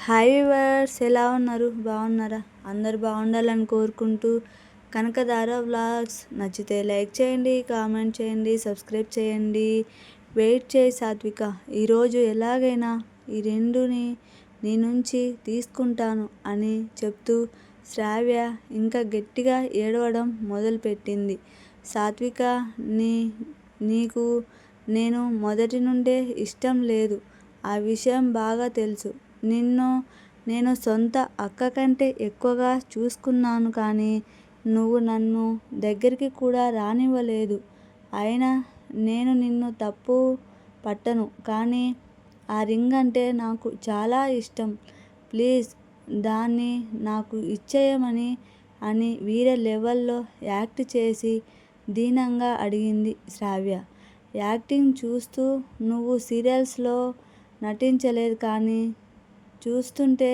Hi viewers, ఎలా ఉన్నారు? బాగున్నారా? అందరు బాగుండాలని కోరుకుంటూ కనకధార వ్లాగ్స్ నచ్చితే లైక్ చేయండి, కామెంట్ చేయండి, సబ్స్క్రైబ్ చేయండి. వెయిట్ చేయి సాత్విక, ఈరోజు ఎలాగైనా ఈ రెండుని నీ నుంచి తీసుకుంటాను అని చెప్తూ శ్రావ్య ఇంకా గట్టిగా ఏడవడం మొదలుపెట్టింది. సాత్విక, నీకు నేను మొదటి నుండే ఇష్టం లేదు, ఆ విషయం బాగా తెలుసు. నిన్ను నేను సొంత అక్క కంటే ఎక్కువగా చూసుకున్నాను, కానీ నువ్వు నన్ను దగ్గరికి కూడా రానివ్వలేదు. అయినా నేను నిన్ను తప్పు పట్టను, కానీ ఆ రింగ్ అంటే నాకు చాలా ఇష్టం. ప్లీజ్ దాన్ని నాకు ఇచ్చేయమని అని వేరే లెవెల్లో యాక్ట్ చేసి దీనంగా అడిగింది శ్రావ్య. యాక్టింగ్ చూస్తూ నువ్వు సీరియల్స్లో నటించలేదు, కానీ చూస్తుంటే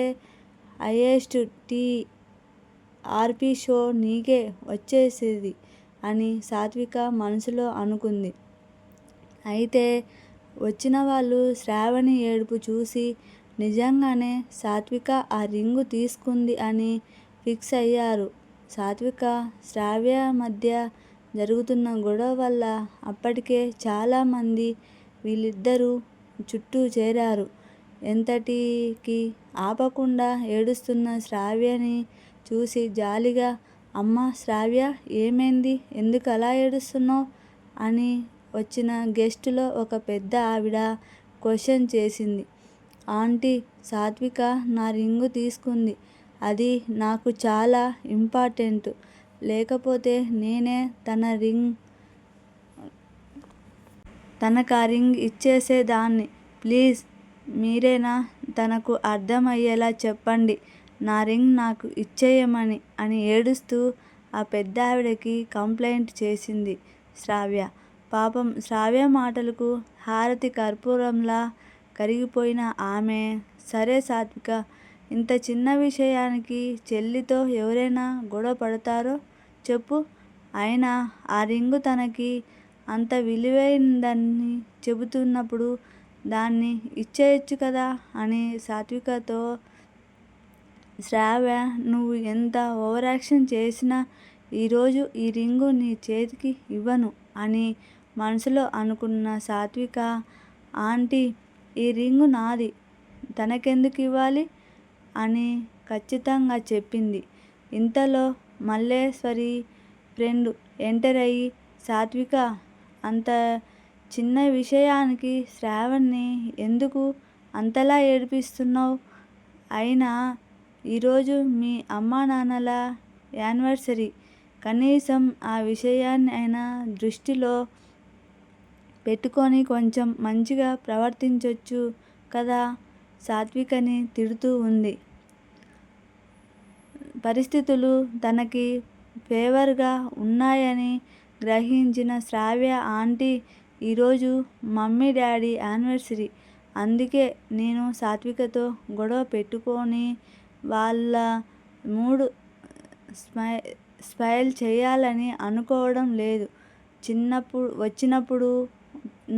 హైయెస్ట్ టీఆర్పీ షో నీకే వచ్చేసేది అని సాత్విక మనసులో అనుకుంది. అయితే వచ్చిన వాళ్ళు శ్రావణి ఏడుపు చూసి నిజంగానే సాత్విక ఆ రింగు తీసుకుంది అని ఫిక్స్ అయ్యారు. సాత్విక, శ్రావ్య మధ్య జరుగుతున్న గొడవ వల్ల అప్పటికే చాలామంది వీళ్ళిద్దరూ చుట్టూ చేరారు. ఎంతటికి ఆపకుండా ఏడుస్తున్న శ్రావ్యని చూసి జాలిగా, అమ్మా శ్రావ్య, ఏమైంది? ఎందుకు అలా ఏడుస్తున్నావు అని వచ్చిన గెస్టులో ఒక పెద్ద ఆవిడ క్వశ్చన్ చేసింది. ఆంటీ, సాత్విక నా రింగు తీసుకుంది. అది నాకు చాలా ఇంపార్టెంట్. లేకపోతే నేనే తనకా రింగ్ ఇచ్చేసేదాన్ని. ప్లీజ్ మీరైనా తనకు అర్థం అయ్యేలా చెప్పండి, నా రింగ్ నాకు ఇచ్చేయమని అని ఏడుస్తూ ఆ పెద్ద ఆవిడకి కంప్లైంట్ చేసింది శ్రావ్య. పాపం శ్రావ్య మాటలకు హారతి కర్పూరంలా కరిగిపోయిన ఆమె, సరే సాత్విక, ఇంత చిన్న విషయానికి చెల్లితో ఎవరైనా గొడవ పడతారో చెప్పు. అయినా ఆ రింగు తనకి అంత విలువైందని చెబుతున్నప్పుడు దాన్ని ఇచ్చేయొచ్చు కదా అని సాత్వికతో, శ్రావ్య, నువ్వు ఎంత ఓవరాక్షన్ చేసినా ఈరోజు ఈ రింగు నీ చేతికి ఇవ్వను అని మనసులో అనుకున్న సాత్విక, ఆంటీ, ఈ రింగు నాది, తనకెందుకు ఇవ్వాలి అని ఖచ్చితంగా చెప్పింది. ఇంతలో మల్లేశ్వరి ఫ్రెండ్ ఎంటర్ అయ్యి, సాత్విక, అంత చిన్న విషయానికి శ్రావణ్ని ఎందుకు అంతలా ఏడిపిస్తున్నావు? అయినా ఈరోజు మీ అమ్మానాన్నల యానివర్సరీ, కనీసం ఆ విషయాన్ని అయినా దృష్టిలో పెట్టుకొని కొంచెం మంచిగా ప్రవర్తించొచ్చు కదా సాత్వికని తిడుతూ ఉంది. పరిస్థితులు తనకి ఫేవర్గా ఉన్నాయని గ్రహించిన శ్రావ్య, ఆంటీ, ఈరోజు మమ్మీ డాడీ యానివర్సరీ, అందుకే నేను సాత్వికతో గొడవ పెట్టుకొని వాళ్ళ మూడ్ స్పాయిల్ చేయాలని అనుకోవడం లేదు. వచ్చినప్పుడు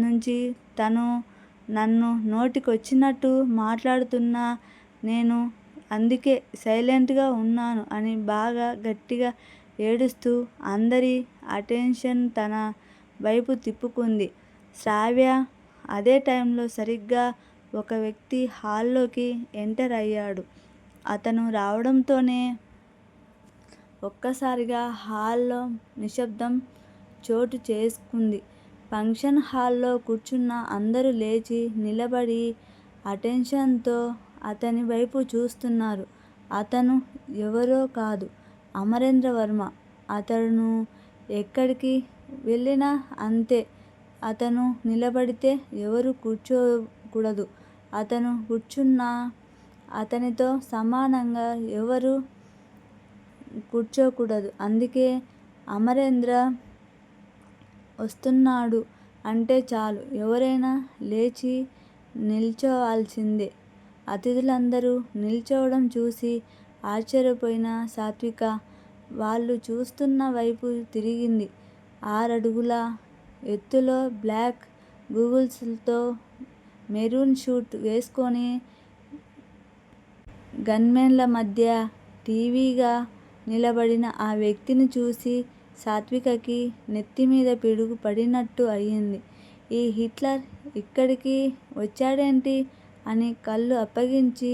నుంచి తను నన్ను నోటికొచ్చినట్టు మాట్లాడుతున్నా, నేను అందుకే సైలెంట్గా ఉన్నాను అని బాగా గట్టిగా ఏడుస్తూ అందరి అటెన్షన్ తన వైపు తిప్పుకుంది శ్రావ్య. అదే టైంలో సరిగ్గా ఒక వ్యక్తి హాల్లోకి ఎంటర్ అయ్యాడు. అతను రావడంతోనే ఒక్కసారిగా హాల్లో నిశ్శబ్దం చోటు చేసుకుంది. ఫంక్షన్ హాల్లో కూర్చున్న అందరూ లేచి నిలబడి అటెన్షన్తో అతని వైపు చూస్తున్నారు. అతను ఎవరో కాదు, అమరేంద్ర వర్మ. అతను ఎక్కడికి వెళ్ళినా అంతే. అతను నిలబడితే ఎవరు కూర్చోకూడదు, అతను కూర్చున్నా అతనితో సమానంగా ఎవరు కూర్చోకూడదు. అందుకే అమరేంద్ర వస్తున్నాడు అంటే చాలు ఎవరైనా లేచి నిల్చోవాల్సిందే. అతిథులందరూ నిల్చోవడం చూసి ఆశ్చర్యపోయిన సాత్విక వాళ్ళు చూస్తున్న వైపు తిరిగింది. 6 అడుగుల ఎత్తులో బ్లాక్ గూగుల్స్తో మెరూన్ సూట్ వేసుకొని గన్మెన్ల మధ్య టీవీగా నిలబడిన ఆ వ్యక్తిని చూసి సాత్వికకి నెత్తిమీద పిడుగు పడినట్టు అయింది. ఈ హిట్లర్ ఇక్కడికి వచ్చాడేంటి అని కళ్ళు అప్పగించి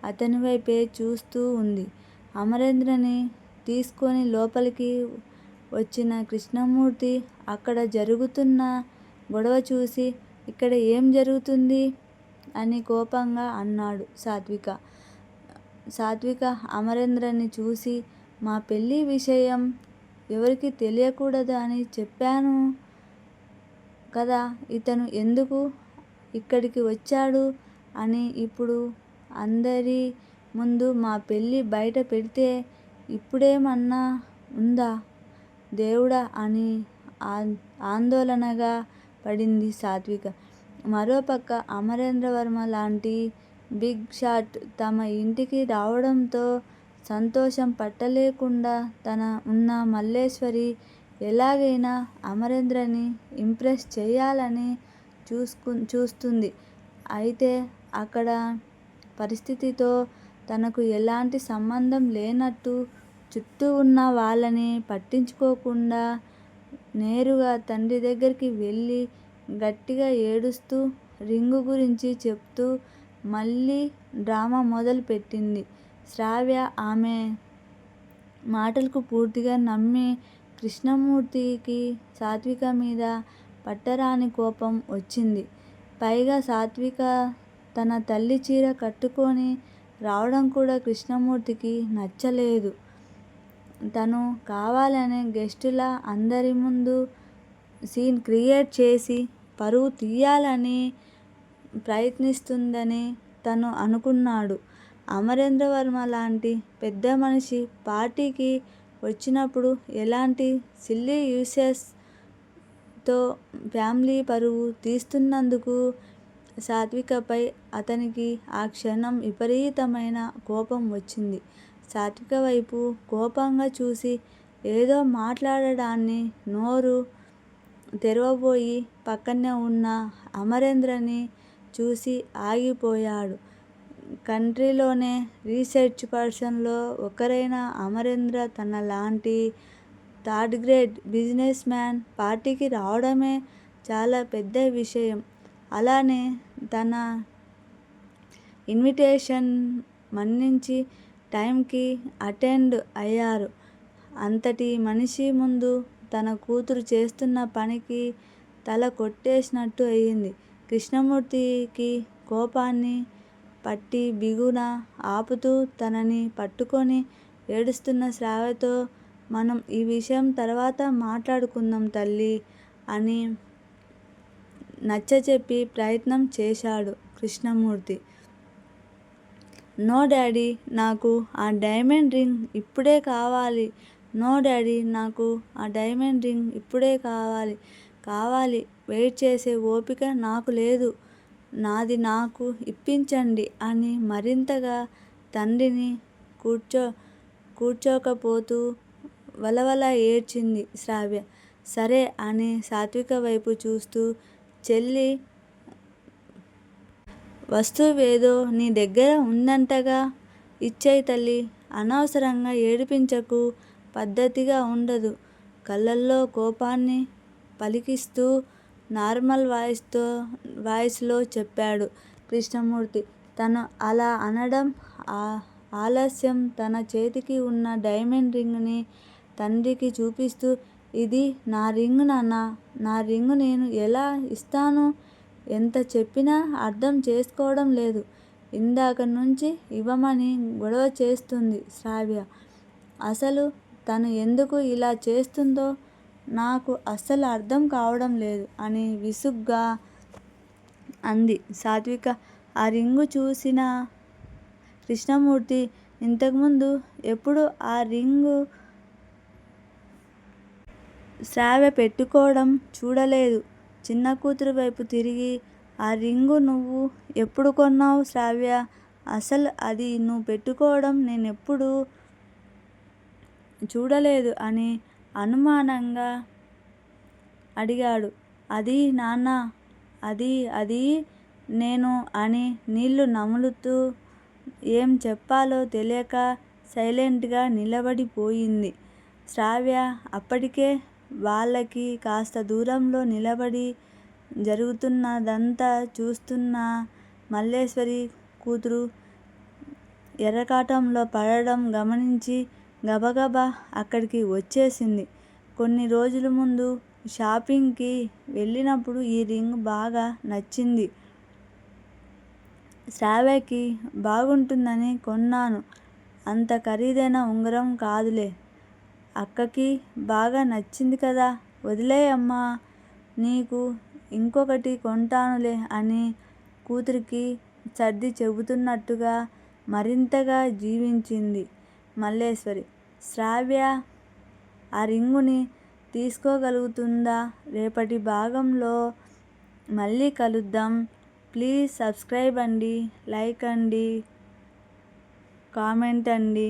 అతని వైపే చూస్తూ ఉంది. అమరేంద్రని తీసుకొని లోపలికి వచ్చిన కృష్ణమూర్తి అక్కడ జరుగుతున్న గొడవ చూసి ఇక్కడ ఏం జరుగుతుంది అని కోపంగా అన్నాడు. సాత్విక అమరేంద్రని చూసి మా పెళ్ళి విషయం ఎవరికి తెలియకూడదు అని చెప్పాను కదా, ఇతను ఎందుకు ఇక్కడికి వచ్చాడు అని ఇప్పుడు అందరి ముందు మా పెళ్ళి బయట పెడితే ఇప్పుడేమన్నా ఉందా దేవుడా అని ఆందోళనగా పడింది సాత్విక. మరోపక్క అమరేంద్రవర్మ లాంటి బిగ్ షాట్ తమ ఇంటికి రావడంతో సంతోషం పట్టలేకుండా ఉన్న మల్లేశ్వరి ఎలాగైనా అమరేంద్రని ఇంప్రెస్ చేయాలని చూస్తుంది. అయితే అక్కడ పరిస్థితితో తనకు ఎలాంటి సంబంధం లేనట్టు చుట్టూ ఉన్న వాళ్ళని పట్టించుకోకుండా నేరుగా తండ్రి దగ్గరికి వెళ్ళి గట్టిగా ఏడుస్తూ రింగు గురించి చెప్తూ మళ్ళీ డ్రామా మొదలు పెట్టింది శ్రావ్య. ఆమె మాటలకు పూర్తిగా నమ్మి కృష్ణమూర్తికి సాత్విక మీద పట్టరాని కోపం వచ్చింది. పైగా సాత్విక తన తల్లి చీర కట్టుకొని రావడం కూడా కృష్ణమూర్తికి నచ్చలేదు. తను కావాలనే గెస్టులా అందరి ముందు సీన్ క్రియేట్ చేసి పరువు తీయాలని ప్రయత్నిస్తుందని తను అనుకున్నాడు. అమరేంద్రవర్మ లాంటి పెద్ద మనిషి పార్టీకి వచ్చినప్పుడు ఎలాంటి సిల్లీ యూసెస్ తో ఫ్యామిలీ పరువు తీస్తున్నందుకు సాత్వికపై అతనికి ఆ క్షణం విపరీతమైన కోపం వచ్చింది. సాత్విక వైపు కోపంగా చూసి ఏదో మాట్లాడడాన్ని నోరు తెరవబోయి పక్కనే ఉన్న అమరేంద్రని చూసి ఆగిపోయాడు. కంట్రీలోనే రీసెర్చ్ పర్సన్లో ఒకరైన అమరేంద్ర తన లాంటి థర్డ్ గ్రేడ్ బిజినెస్ మ్యాన్ పార్టీకి రావడమే చాలా పెద్ద విషయం. అలానే తన ఇన్విటేషన్ మన్నించి టైంకి అటెండ్ అయ్యారు. అంతటి మనిషి ముందు తన కూతురు చేస్తున్న పనికి తల కొట్టేసినట్టు అయింది. కృష్ణమూర్తికి కోపాన్ని పట్టి బిగున ఆపుతూ తనని పట్టుకొని ఏడుస్తున్న శ్రావ్యతో మనం ఈ విషయం తర్వాత మాట్లాడుకుందాం తల్లీ అని నచ్చచెప్పే ప్రయత్నం చేశాడు కృష్ణమూర్తి. నో డాడీ, నాకు ఆ డైమండ్ రింగ్ ఇప్పుడే కావాలి. నో డాడీ, నాకు ఆ డైమండ్ రింగ్ ఇప్పుడే కావాలి. వెయిట్ చేసే ఓపిక నాకు లేదు. నాది నాకు ఇప్పించండి అని మరింతగా తండ్రిని కూర్చోకపోతూ వలవల ఏడ్చింది శ్రావ్య. సరే అని సాత్విక వైపు చూస్తూ చెల్లి వస్తువేదో నీ దగ్గర ఉందంటగా, ఇచ్చేయ్ తల్లీ, అనవసరంగా ఏడిపించకు, పద్ధతిగా ఉండదు కళ్ళల్లో కోపాన్ని పలికిస్తూ నార్మల్ వాయిస్లో చెప్పాడు కృష్ణమూర్తి. తను అలా అనడం ఆలస్యం. తన చేతికి ఉన్న డైమండ్ రింగ్ ని తండ్రికి చూపిస్తూ ఇది నా రింగ్ నాన్నా, నా రింగ్ నేను ఎలా ఇస్తాను? ఎంత చెప్పినా అర్థం చేసుకోవడం లేదు. ఇందాక నుంచి ఇవ్వమని గొడవ చేస్తుంది శ్రావ్య. అసలు తను ఎందుకు ఇలా చేస్తుందో నాకు అస్సలు అర్థం కావడం లేదు అని విసుగ్గా అంది సాత్విక. ఆ రింగు చూసిన కృష్ణమూర్తి ఇంతకుముందు ఎప్పుడూ ఆ రింగు శ్రావ్య పెట్టుకోవడం చూడలేదు. చిన్న కూతురు వైపు తిరిగి ఆ రింగు నువ్వు ఎప్పుడు కొన్నావు శ్రావ్య? అసలు అది నువ్వు పెట్టుకోవడం నేనెప్పుడూ చూడలేదు అని అనుమానంగా అడిగాడు. అది నాన్నా, అది నేను అని నీళ్లు ఏం చెప్పాలో తెలియక సైలెంట్గా నిలబడిపోయింది. శ్రావ్య అప్పటికే వాళ్ళకి కాస్త దూరంలో నిలబడి జరుగుతున్నదంతా చూస్తున్న మల్లేశ్వరి కూతురు ఎర్రకాటంలో పడడం గమనించి గబగబా అక్కడికి వచ్చేసింది. కొన్ని రోజుల ముందు షాపింగ్కి వెళ్ళినప్పుడు ఈ రింగ్ బాగా నచ్చింది. శ్రావ్యకి బాగుంటుందని కొన్నాను. అంత ఖరీదైన ఉంగరం కాదులే. అక్కకి బాగా నచ్చింది కదా, వదిలేయమ్మా, నీకు ఇంకొకటి కొంటానులే అని కూతురికి సర్ది చెబుతున్నట్టుగా మరింతగా జీవించింది మల్లేశ్వరి. శ్రావ్య ఆ రింగుని తీసుకోగలుగుతుందా? రేపటి భాగంలో మళ్ళీ కలుద్దాం. ప్లీజ్ సబ్స్క్రైబ్ అండి, లైక్ అండి, కామెంట్ అండి.